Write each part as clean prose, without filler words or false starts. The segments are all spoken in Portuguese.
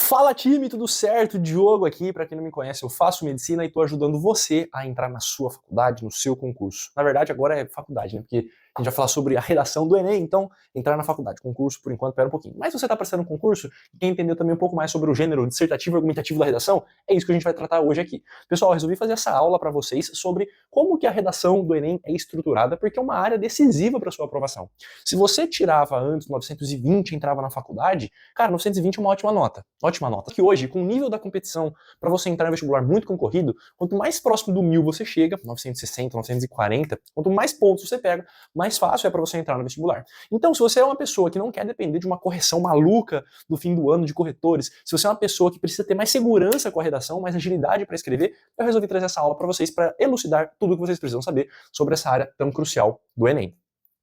Fala time, tudo certo? Diogo aqui, para quem não me conhece, eu faço medicina e estou ajudando você a entrar na sua faculdade, no seu concurso. Na verdade, agora é faculdade, né? Porque a gente vai falar sobre a redação do Enem, então entrar na faculdade. Concurso, por enquanto, pera um pouquinho. Mas se você está prestando um concurso e quer entender também um pouco mais sobre o gênero dissertativo e argumentativo da redação, é isso que a gente vai tratar hoje aqui. Pessoal, eu resolvi fazer essa aula para vocês sobre como que a redação do Enem é estruturada, porque é uma área decisiva para sua aprovação. Se você tirava antes 920 e entrava na faculdade, cara, 920 é uma ótima nota. Ótima nota. Que hoje, com o nível da competição para você entrar no vestibular muito concorrido, quanto mais próximo do 1000 você chega, 960, 940, quanto mais pontos você pega, mais fácil é para você entrar no vestibular. Então, se você é uma pessoa que não quer depender de uma correção maluca do fim do ano de corretores, se você é uma pessoa que precisa ter mais segurança com a redação, mais agilidade para escrever, eu resolvi trazer essa aula para vocês para elucidar tudo o que vocês precisam saber sobre essa área tão crucial do Enem.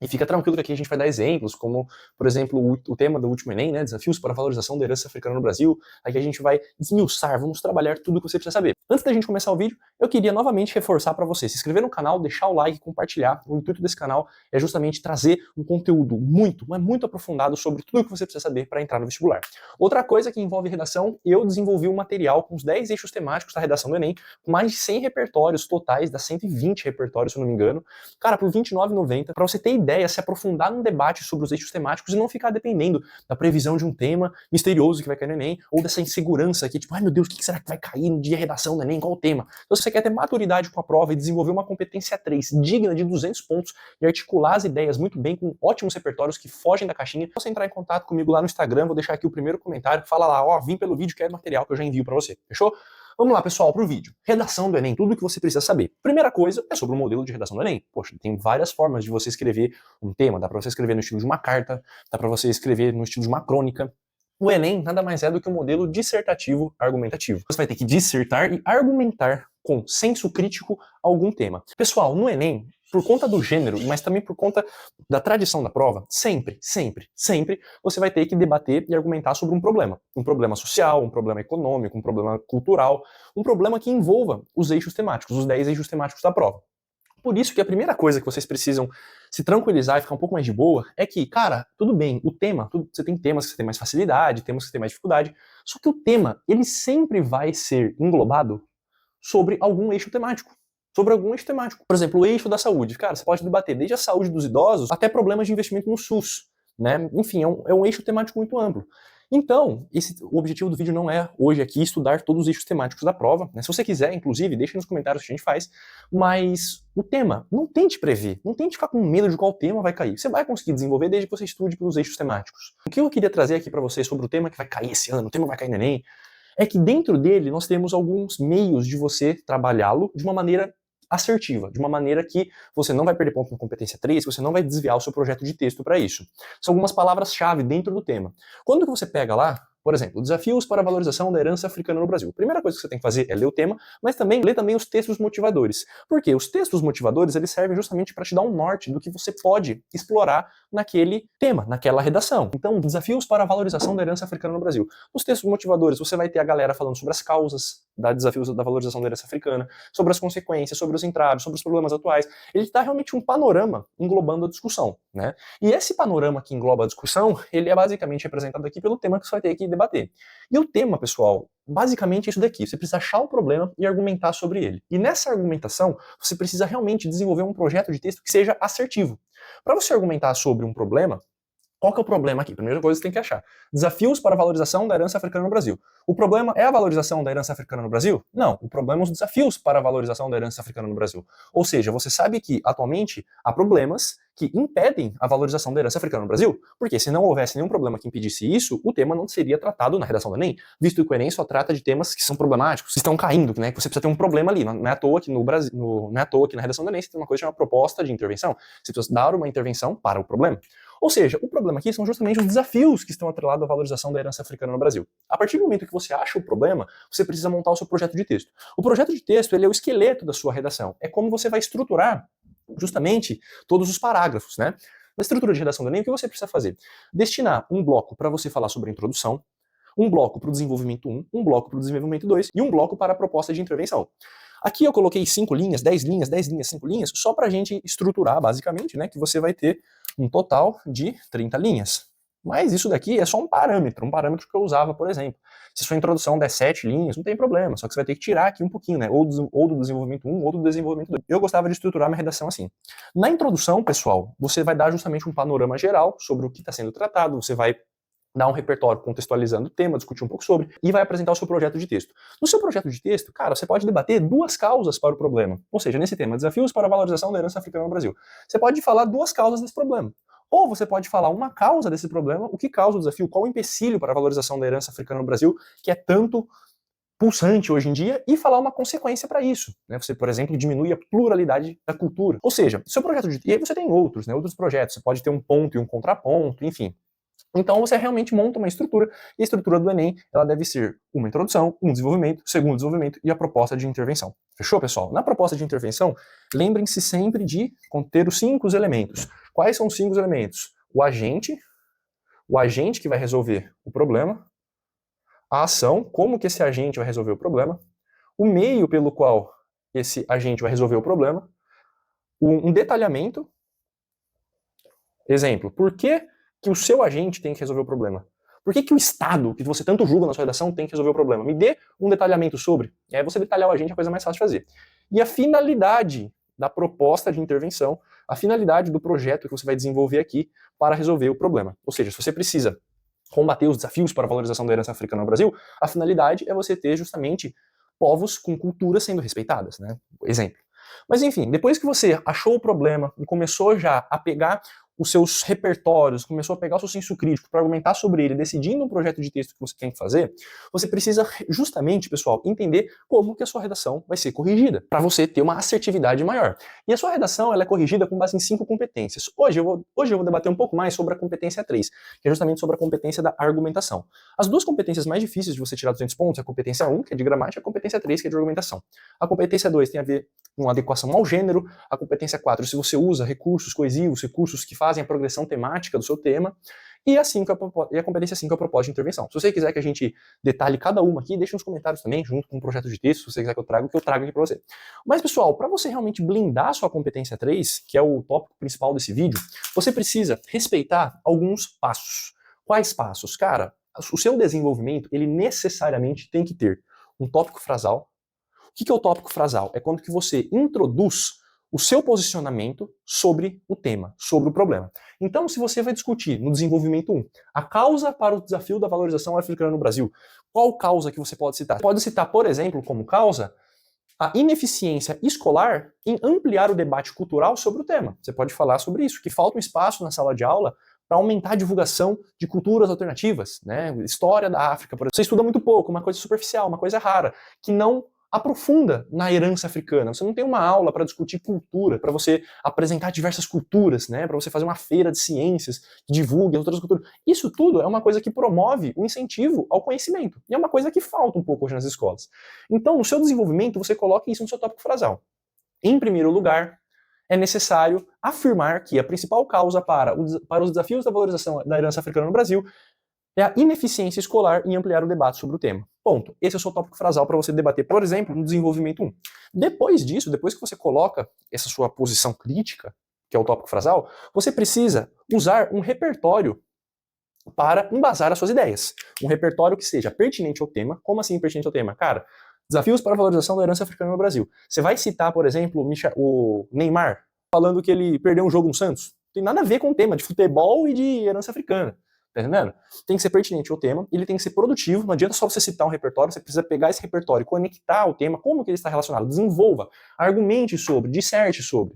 E fica tranquilo que aqui a gente vai dar exemplos, como, por exemplo, o tema do último Enem, né, desafios para a valorização da herança africana no Brasil. Aqui a gente vai esmiuçar, vamos trabalhar tudo o que você precisa saber. Antes da gente começar o vídeo, eu queria novamente reforçar para você se inscrever no canal, deixar o like, compartilhar. O intuito desse canal é justamente trazer um conteúdo muito aprofundado sobre tudo o que você precisa saber para entrar no vestibular. Outra coisa que envolve redação, eu desenvolvi um material com os 10 eixos temáticos da redação do Enem, com mais de 100 repertórios totais, das 120 repertórios, se eu não me engano. Cara, por R$ 29,90, para você ter ideia, se aprofundar num debate sobre os eixos temáticos e não ficar dependendo da previsão de um tema misterioso que vai cair no Enem, ou dessa insegurança aqui, tipo, ai meu Deus, o que será que vai cair no dia de redação do Enem, qual o tema? Então, se você quer ter maturidade com a prova e desenvolver uma competência 3 digna de 200 pontos e articular as ideias muito bem com ótimos repertórios que fogem da caixinha, você entrar em contato comigo lá no Instagram, vou deixar aqui o primeiro comentário, fala lá, ó, vim pelo vídeo, quero material que eu já envio para você, fechou? Vamos lá, pessoal, para o vídeo. Redação do Enem, tudo o que você precisa saber. Primeira coisa é sobre o modelo de redação do Enem. Poxa, tem várias formas de você escrever um tema. Dá para você escrever no estilo de uma carta, dá para você escrever no estilo de uma crônica. O Enem nada mais é do que um modelo dissertativo argumentativo. Você vai ter que dissertar e argumentar com senso crítico algum tema. Pessoal, no Enem, por conta do gênero, mas também por conta da tradição da prova, sempre você vai ter que debater e argumentar sobre um problema social, um problema econômico, um problema cultural, um problema que envolva os eixos temáticos, os 10 eixos temáticos da prova. Por isso que a primeira coisa que vocês precisam se tranquilizar e ficar um pouco mais de boa é que, cara, tudo bem, o tema, você tem temas que você tem mais facilidade, temas que você tem mais dificuldade, só que o tema, ele sempre vai ser englobado sobre algum eixo temático. Sobre algum eixo temático. Por exemplo, o eixo da saúde. Cara, você pode debater desde a saúde dos idosos até problemas de investimento no SUS. Né? Enfim, é um eixo temático muito amplo. Então, o objetivo do vídeo não é hoje aqui estudar todos os eixos temáticos da prova. Né? Se você quiser, inclusive, deixe nos comentários o que a gente faz. Mas o tema, não tente prever. Não tente ficar com medo de qual tema vai cair. Você vai conseguir desenvolver desde que você estude pelos eixos temáticos. O que eu queria trazer aqui para vocês sobre o tema que vai cair esse ano, o tema que vai cair no Enem, é que dentro dele nós temos alguns meios de você trabalhá-lo de uma maneira assertiva, de uma maneira que você não vai perder ponto na competência 3, que você não vai desviar o seu projeto de texto para isso. São algumas palavras-chave dentro do tema. Quando que você pega lá, por exemplo, desafios para a valorização da herança africana no Brasil. A primeira coisa que você tem que fazer é ler o tema, mas também ler também os textos motivadores. Por quê? Os textos motivadores, eles servem justamente para te dar um norte do que você pode explorar naquele tema, naquela redação. Então, desafios para a valorização da herança africana no Brasil. Nos textos motivadores, você vai ter a galera falando sobre as causas da desafios da valorização da herança africana, sobre as consequências, sobre os entraves, sobre os problemas atuais. Ele dá realmente um panorama englobando a discussão, né? E esse panorama que engloba a discussão, ele é basicamente representado aqui pelo tema que você vai ter que debater. E o tema, pessoal, basicamente é isso daqui. Você precisa achar o problema e argumentar sobre ele. E nessa argumentação, você precisa realmente desenvolver um projeto de texto que seja assertivo. Para você argumentar sobre um problema, qual que é o problema aqui? Primeira coisa que você tem que achar. Desafios para a valorização da herança africana no Brasil. O problema é a valorização da herança africana no Brasil? Não. O problema são os desafios para a valorização da herança africana no Brasil. Ou seja, você sabe que, atualmente, há problemas que impedem a valorização da herança africana no Brasil. Porque se não houvesse nenhum problema que impedisse isso, o tema não seria tratado na redação do Enem, visto que o Enem só trata de temas que são problemáticos, que estão caindo, né? Que você precisa ter um problema ali. Não é à toa que no Brasil, não é à toa que na redação do Enem você tem uma coisa chamada proposta de intervenção. Você precisa dar uma intervenção para o problema. Ou seja, o problema aqui são justamente os desafios que estão atrelados à valorização da herança africana no Brasil. A partir do momento que você acha o problema, você precisa montar o seu projeto de texto. O projeto de texto, ele é o esqueleto da sua redação. É como você vai estruturar justamente todos os parágrafos, né? Na estrutura de redação do Enem, o que você precisa fazer? Destinar um bloco para você falar sobre a introdução, um bloco para o desenvolvimento 1, um bloco para o desenvolvimento 2 e um bloco para a proposta de intervenção. Aqui eu coloquei 5 linhas, 10 linhas, 10 linhas, 5 linhas, só para a gente estruturar, basicamente, né, que você vai ter um total de 30 linhas. Mas isso daqui é só um parâmetro que eu usava, por exemplo. Se sua introdução der 7 linhas, não tem problema, só que você vai ter que tirar aqui um pouquinho, né? Ou do desenvolvimento 1 ou do desenvolvimento 2. Eu gostava de estruturar minha redação assim. Na introdução, pessoal, você vai dar justamente um panorama geral sobre o que está sendo tratado, você vai dar um repertório contextualizando o tema, discutir um pouco sobre, e vai apresentar o seu projeto de texto. No seu projeto de texto, cara, você pode debater 2 causas para o problema. Ou seja, nesse tema, desafios para a valorização da herança africana no Brasil. Você pode falar 2 causas desse problema. Ou você pode falar uma causa desse problema, o que causa o desafio, qual o empecilho para a valorização da herança africana no Brasil, que é tanto pulsante hoje em dia, e falar uma consequência para isso. Né? Você, por exemplo, diminui a pluralidade da cultura. Ou seja, seu projeto de... E aí você tem outros, né? Outros projetos. Você pode ter um ponto e um contraponto, enfim. Então você realmente monta uma estrutura, e a estrutura do Enem, ela deve ser uma introdução, um desenvolvimento, segundo desenvolvimento e a proposta de intervenção. Fechou, pessoal? Na proposta de intervenção, lembrem-se sempre de conter os 5 elementos. Quais são os 5 elementos? O agente que vai resolver o problema, a ação, como que esse agente vai resolver o problema, o meio pelo qual esse agente vai resolver o problema, um detalhamento, exemplo, por que o seu agente tem que resolver o problema? Por que o Estado, que você tanto julga na sua redação, tem que resolver o problema? Me dê um detalhamento sobre. E aí você detalhar o agente é a coisa mais fácil de fazer. E a finalidade da proposta de intervenção, a finalidade do projeto que você vai desenvolver aqui para resolver o problema. Ou seja, se você precisa combater os desafios para a valorização da herança africana no Brasil, a finalidade é você ter justamente povos com culturas sendo respeitadas, né? Exemplo. Mas enfim, depois que você achou o problema e começou já a pegar os seus repertórios, começou a pegar o seu senso crítico para argumentar sobre ele, decidindo um projeto de texto que você tem que fazer, você precisa justamente, pessoal, entender como que a sua redação vai ser corrigida, para você ter uma assertividade maior. E a sua redação ela é corrigida com base em 5 competências. Hoje eu vou debater um pouco mais sobre a competência 3, que é justamente sobre a competência da argumentação. As 2 competências mais difíceis de você tirar 200 pontos é a competência 1, que é de gramática, e a competência 3, que é de argumentação. A competência 2 tem a ver com adequação ao gênero, a competência 4, se você usa recursos coesivos, recursos que fazem a progressão temática do seu tema, e a competência 5 é a proposta de intervenção. Se você quiser que a gente detalhe cada uma aqui, deixe nos comentários também, junto com o projeto de texto, se você quiser que eu trago aqui para você. Mas, pessoal, para você realmente blindar a sua competência 3, que é o tópico principal desse vídeo, você precisa respeitar alguns passos. Quais passos? Cara, o seu desenvolvimento, ele necessariamente tem que ter um tópico frasal. O que é o tópico frasal? É quando que você introduz o seu posicionamento sobre o tema, sobre o problema. Então, se você vai discutir no desenvolvimento 1 a causa para o desafio da valorização africana no Brasil, qual causa que você pode citar? Você pode citar, por exemplo, como causa, a ineficiência escolar em ampliar o debate cultural sobre o tema. Você pode falar sobre isso, que falta um espaço na sala de aula para aumentar a divulgação de culturas alternativas, né? História da África, por exemplo. Você estuda muito pouco, uma coisa superficial, uma coisa rara, que não aprofunda na herança africana. Você não tem uma aula para discutir cultura, para você apresentar diversas culturas, né? Para você fazer uma feira de ciências que divulgue outras culturas. Isso tudo é uma coisa que promove o incentivo ao conhecimento. E é uma coisa que falta um pouco hoje nas escolas. Então, no seu desenvolvimento, você coloca isso no seu tópico frasal. Em primeiro lugar, é necessário afirmar que a principal causa para os desafios da valorização da herança africana no Brasil é a ineficiência escolar em ampliar o debate sobre o tema. Ponto. Esse é o seu tópico frasal para você debater, por exemplo, no desenvolvimento 1. Depois disso, depois que você coloca essa sua posição crítica, que é o tópico frasal, você precisa usar um repertório para embasar as suas ideias. Um repertório que seja pertinente ao tema. Como assim pertinente ao tema? Cara, desafios para a valorização da herança africana no Brasil. Você vai citar, por exemplo, o Neymar, falando que ele perdeu um jogo no Santos. Não tem nada a ver com o tema de futebol e de herança africana. Tá entendendo? Tem que ser pertinente ao tema, ele tem que ser produtivo, não adianta só você citar um repertório, você precisa pegar esse repertório, conectar ao tema, como que ele está relacionado, desenvolva, argumente sobre, disserte sobre.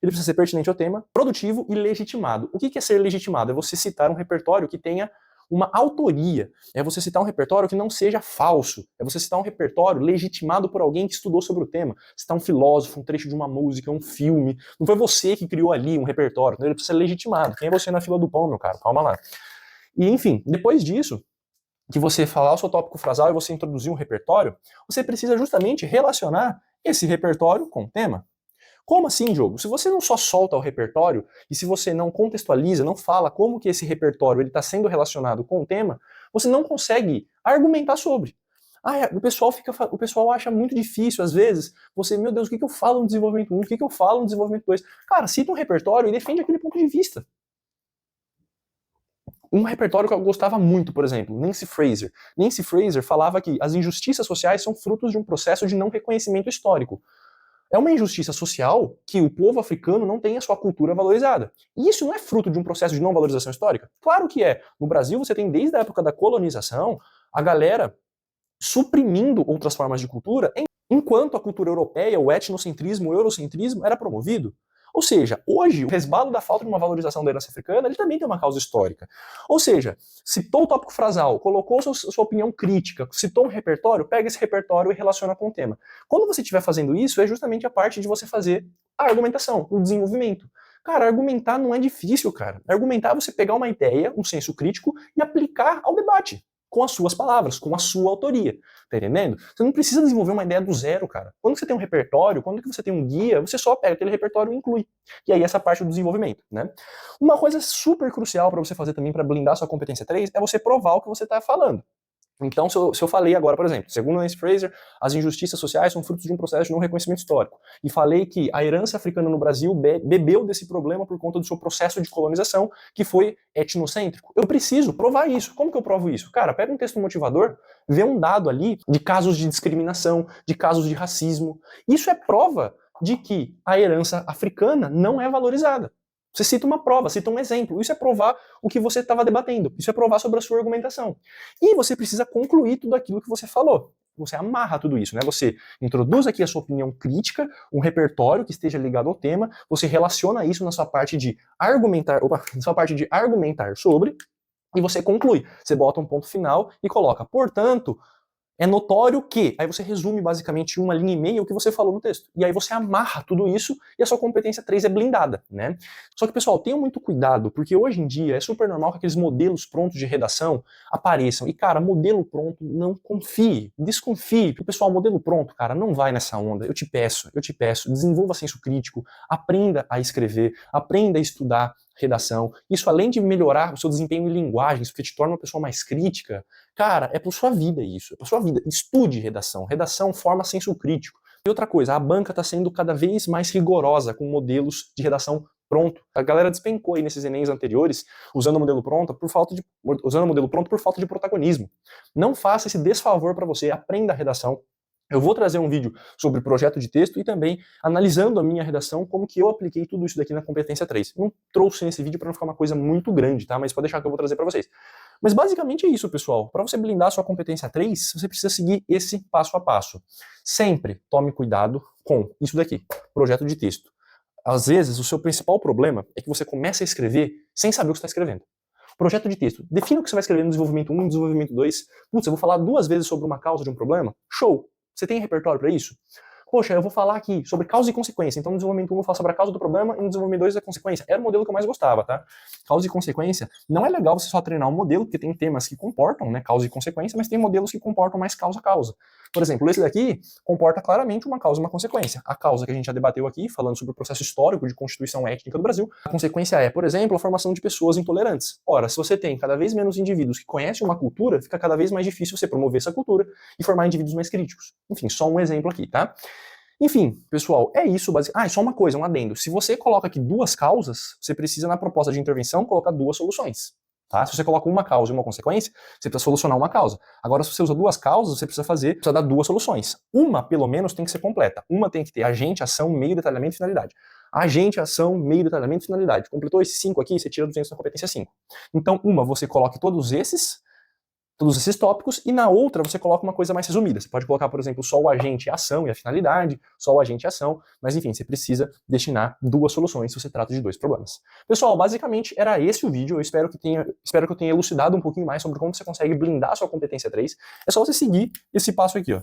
Ele precisa ser pertinente ao tema, produtivo e legitimado. O que é ser legitimado? É você citar um repertório que tenha uma autoria, é você citar um repertório que não seja falso, é você citar um repertório legitimado por alguém que estudou sobre o tema, citar um filósofo, um trecho de uma música, um filme, não foi você que criou ali um repertório, ele precisa ser legitimado. Quem é você na fila do pão, meu caro? Calma lá. E, enfim, depois disso, que você falar o seu tópico frasal e você introduzir um repertório, você precisa justamente relacionar esse repertório com o tema. Como assim, Diogo? Se você não só solta o repertório e se você não contextualiza, não fala como que esse repertório está sendo relacionado com o tema, você não consegue argumentar sobre. O pessoal acha muito difícil, às vezes, meu Deus, o que eu falo no desenvolvimento 1, o que eu falo no desenvolvimento 2? Cara, cita um repertório e defende aquele ponto de vista. Um repertório que eu gostava muito, por exemplo, Nancy Fraser. Nancy Fraser falava que as injustiças sociais são frutos de um processo de não reconhecimento histórico. É uma injustiça social que o povo africano não tem a sua cultura valorizada. E isso não é fruto de um processo de não valorização histórica? Claro que é. No Brasil você tem desde a época da colonização a galera suprimindo outras formas de cultura, enquanto a cultura europeia, o etnocentrismo, o eurocentrismo era promovido. Ou seja, hoje o resbalo da falta de uma valorização da herança africana, ele também tem uma causa histórica. Ou seja, citou o tópico frasal, colocou sua opinião crítica, citou um repertório, pega esse repertório e relaciona com o tema. Quando você estiver fazendo isso, é justamente a parte de você fazer a argumentação, o desenvolvimento. Cara, argumentar não é difícil, cara. Argumentar é você pegar uma ideia, um senso crítico e aplicar ao debate. Com as suas palavras, com a sua autoria, tá entendendo? Você não precisa desenvolver uma ideia do zero, cara. Quando você tem um repertório, quando você tem um guia, você só pega aquele repertório e inclui. E aí essa parte do desenvolvimento, né? Uma coisa super crucial para você fazer também para blindar sua competência 3 é você provar o que você tá falando. Então, se eu falei agora, por exemplo, segundo Nancy Fraser, as injustiças sociais são frutos de um processo de não reconhecimento histórico, e falei que a herança africana no Brasil bebeu desse problema por conta do seu processo de colonização, que foi etnocêntrico, eu preciso provar isso. Como que eu provo isso? Cara, pega um texto motivador, vê um dado ali de casos de discriminação, de casos de racismo. Isso é prova de que a herança africana não é valorizada. Você cita uma prova, cita um exemplo. Isso é provar o que você estava debatendo. Isso é provar sobre a sua argumentação. E você precisa concluir tudo aquilo que você falou. Você amarra tudo isso, né? Você introduz aqui a sua opinião crítica, um repertório que esteja ligado ao tema, você relaciona isso na sua parte de argumentar, sobre, e você conclui. Você bota um ponto final e coloca, portanto, é notório que, aí você resume basicamente uma linha e meia o que você falou no texto. E aí você amarra tudo isso e a sua competência 3 é blindada, né? Só que, pessoal, tenham muito cuidado, porque hoje em dia é super normal que aqueles modelos prontos de redação apareçam. E, cara, modelo pronto, não confie, desconfie. Porque, pessoal, modelo pronto, cara, não vai nessa onda. Eu te peço, desenvolva senso crítico, aprenda a escrever, aprenda a estudar redação. Isso, além de melhorar o seu desempenho em linguagens, porque te torna uma pessoa mais crítica, cara, é pra sua vida isso, é pra sua vida. Estude redação. Redação forma senso crítico. E outra coisa, a banca está sendo cada vez mais rigorosa com modelos de redação pronto. A galera despencou aí nesses Enems anteriores, usando o modelo pronto por falta de protagonismo. Não faça esse desfavor para você, aprenda a redação. Eu vou trazer um vídeo sobre projeto de texto e também analisando a minha redação, como que eu apliquei tudo isso daqui na competência 3. Não trouxe nesse vídeo para não ficar uma coisa muito grande, tá? Mas pode deixar que eu vou trazer para vocês. Mas basicamente é isso, pessoal. Para você blindar a sua competência 3, você precisa seguir esse passo a passo. Sempre tome cuidado com isso daqui, projeto de texto. Às vezes, o seu principal problema é que você começa a escrever sem saber o que está escrevendo. Projeto de texto. Defina o que você vai escrever no desenvolvimento 1, no desenvolvimento 2. Putz, eu vou falar 2 vezes sobre uma causa de um problema? Show! Você tem repertório para isso? Poxa, eu vou falar aqui sobre causa e consequência. Então, no desenvolvimento 1 eu falo sobre a causa do problema e no desenvolvimento 2 a consequência. Era o modelo que eu mais gostava, tá? Causa e consequência. Não é legal você só treinar um modelo, porque tem temas que comportam, né, causa e consequência, mas tem modelos que comportam mais causa-causa. Por exemplo, esse daqui comporta claramente uma causa e uma consequência. A causa que a gente já debateu aqui, falando sobre o processo histórico de constituição étnica do Brasil. A consequência é, por exemplo, a formação de pessoas intolerantes. Ora, se você tem cada vez menos indivíduos que conhecem uma cultura, fica cada vez mais difícil você promover essa cultura e formar indivíduos mais críticos. Enfim, só um exemplo aqui, tá? Enfim, pessoal, é isso basicamente. Ah, e só uma coisa, um adendo. Se você coloca aqui 2 causas, você precisa, na proposta de intervenção, colocar 2 soluções. Tá? Se você coloca uma causa e uma consequência, você precisa solucionar uma causa. Agora, se você usa 2 causas, você precisa dar 2 soluções. Uma, pelo menos, tem que ser completa. Uma tem que ter agente, ação, meio, detalhamento e finalidade. Agente, ação, meio, detalhamento e finalidade. Completou esses 5 aqui, você tira 200 da competência 5. Então, uma, você coloca todos esses tópicos, e na outra você coloca uma coisa mais resumida. Você pode colocar, por exemplo, só o agente e a ação e a finalidade, só o agente e a ação, mas enfim, você precisa destinar 2 soluções se você trata de 2 problemas. Pessoal, basicamente era esse o vídeo. Eu espero que eu tenha elucidado um pouquinho mais sobre como você consegue blindar a sua competência 3. É só você seguir esse passo aqui, ó.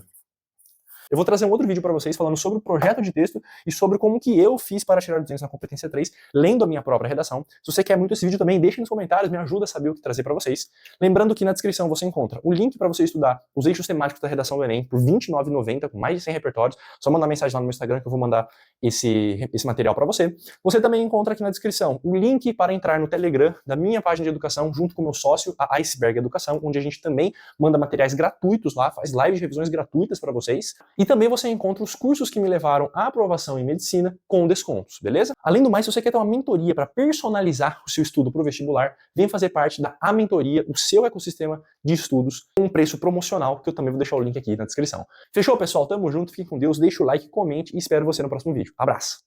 Eu vou trazer um outro vídeo para vocês falando sobre o projeto de texto e sobre como que eu fiz para tirar 200 na competência 3, lendo a minha própria redação. Se você quer muito esse vídeo também, deixe nos comentários, me ajuda a saber o que trazer para vocês. Lembrando que na descrição você encontra o link para você estudar os eixos temáticos da redação do Enem por R$ 29,90, com mais de 100 repertórios. Só mandar mensagem lá no meu Instagram que eu vou mandar esse material para você. Você também encontra aqui na descrição o link para entrar no Telegram da minha página de educação, junto com o meu sócio, a Iceberg Educação, onde a gente também manda materiais gratuitos lá, faz lives de revisões gratuitas para vocês. E E também você encontra os cursos que me levaram à aprovação em medicina com descontos, beleza? Além do mais, se você quer ter uma mentoria para personalizar o seu estudo para o vestibular, vem fazer parte da A Mentoria, o seu ecossistema de estudos, com um preço promocional, que eu também vou deixar o link aqui na descrição. Fechou, pessoal? Tamo junto, fique com Deus, deixa o like, comente e espero você no próximo vídeo. Abraço!